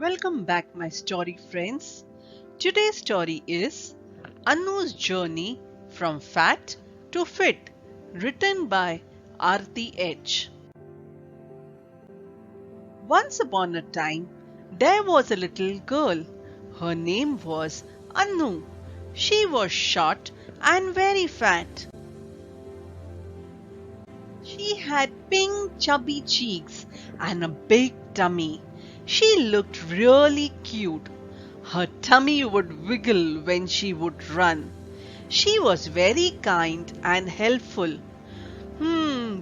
Welcome back, my story friends. Today's story is Anu's Journey from Fat to Fit, written by Aarti H. Once upon a time, there was a little girl. Her name was Anu. She was short and very fat. She had pink, chubby cheeks and a big tummy. She looked really cute. Her tummy would wiggle when she would run. She was very kind and helpful.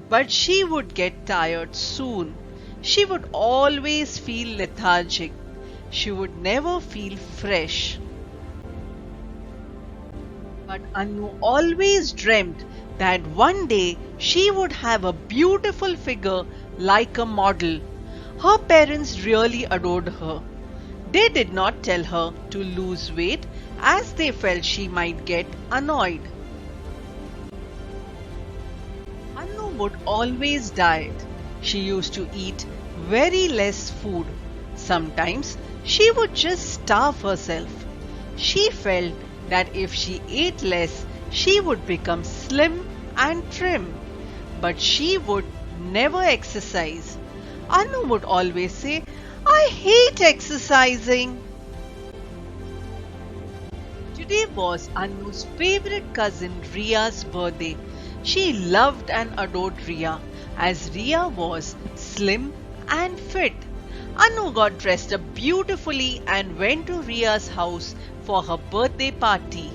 But she would get tired soon. She would always feel lethargic. She would never feel fresh. But Anu always dreamt that one day she would have a beautiful figure like a model. Her parents really adored her. They did not tell her to lose weight as they felt she might get annoyed. Anu would always diet. She used to eat very less food. Sometimes she would just starve herself. She felt that if she ate less, she would become slim and trim. But she would never exercise. Anu would always say, "I hate exercising." Today was Anu's favorite cousin Ria's birthday. She loved and adored Ria as Ria was slim and fit. Anu got dressed up beautifully and went to Ria's house for her birthday party.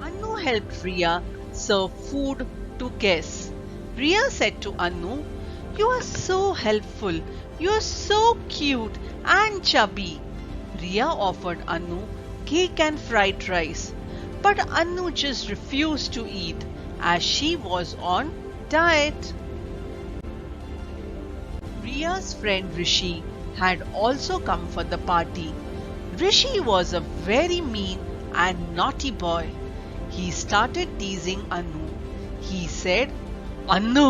Anu helped Ria serve food to guests. Ria said to Anu, "You are so helpful. You are so cute and chubby." Ria offered Anu cake and fried rice, but Anu just refused to eat as she was on diet. Ria's friend Rishi had also come for the party. Rishi was a very mean and naughty boy. He started teasing Anu. He said, "Anu,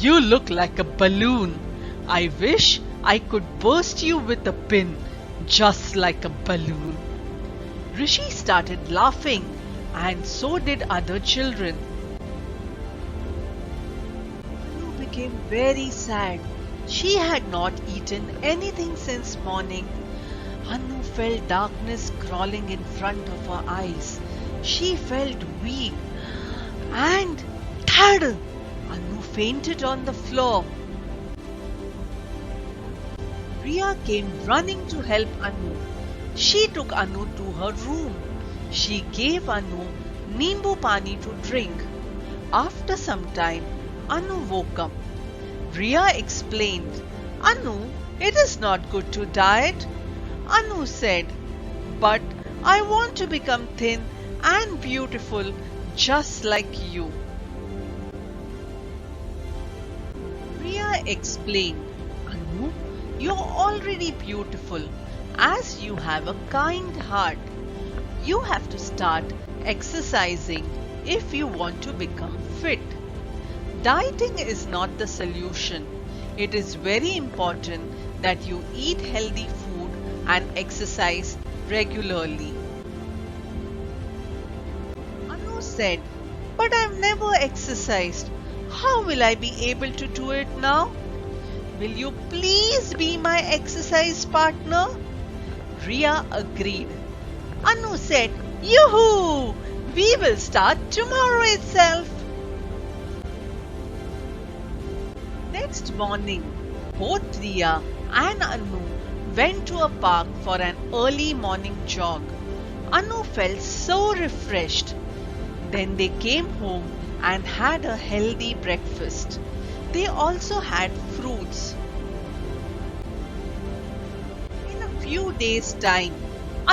you look like a balloon. I wish I could burst you with a pin, just like a balloon." Rishi started laughing, and so did other children. Anu became very sad. She had not eaten anything since morning. Anu felt darkness crawling in front of her eyes. She felt weak. And thud! Anu fainted on the floor. Ria came running to help Anu. She took Anu to her room. She gave Anu Nimbu Pani to drink. After some time, Anu woke up. Ria explained, "Anu, it is not good to diet." Anu said, "But I want to become thin and beautiful just like you." Ria explained, "Anu, you're already beautiful as you have a kind heart. You have to start exercising if you want to become fit. Dieting is not the solution. It is very important that you eat healthy food and exercise regularly." Anu said, "But I've never exercised. How will I be able to do it now? Will you please be my exercise partner?" Ria agreed. Anu said, "Yoo-hoo! We will start tomorrow itself." Next morning, both Ria and Anu went to a park for an early morning jog. Anu felt so refreshed. Then they came home and had a healthy breakfast. They also had fruits. In a few days' time,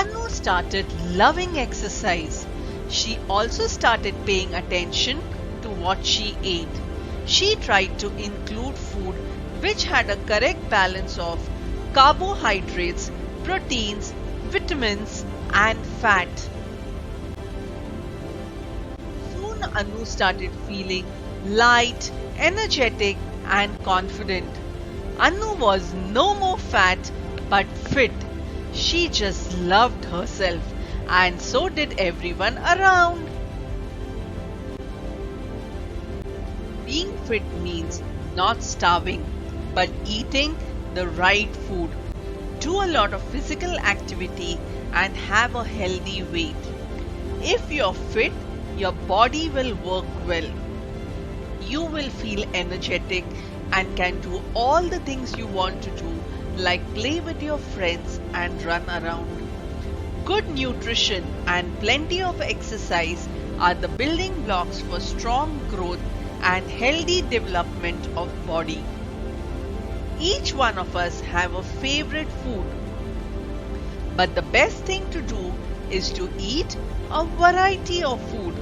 Anu started loving exercise. She also started paying attention to what she ate. She tried to include food which had a correct balance of carbohydrates, proteins, vitamins, and fat. Soon Anu started feeling light, energetic, and confident. Anu was no more fat but fit. She just loved herself, and so did everyone around. Being fit means not starving, but eating the right food. Do a lot of physical activity and have a healthy weight. If you're fit, your body will work well. You will feel energetic and can do all the things you want to do, like play with your friends and run around. Good nutrition and plenty of exercise are the building blocks for strong growth and healthy development of body. Each one of us have a favorite food, but the best thing to do is to eat a variety of food.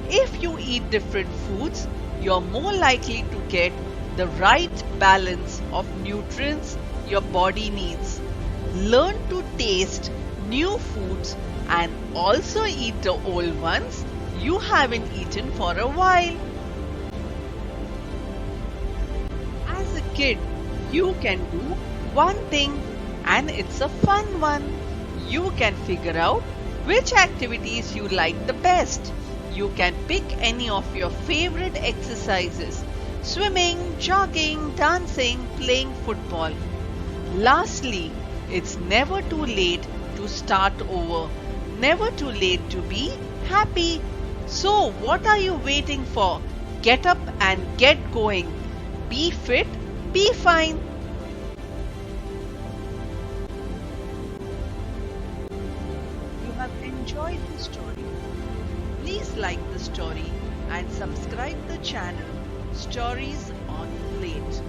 If you eat different foods, you're more likely to get the right balance of nutrients your body needs. Learn to taste new foods and also eat the old ones you haven't eaten for a while. As a kid, you can do one thing and it's a fun one. You can figure out which activities you like the best. You can pick any of your favorite exercises: swimming, jogging, dancing, playing football. Lastly, it's never too late to start over. Never too late to be happy. So, what are you waiting for? Get up and get going. Be fit, be fine. You have enjoyed the story. Please like the story and subscribe the channel Stories on Plate.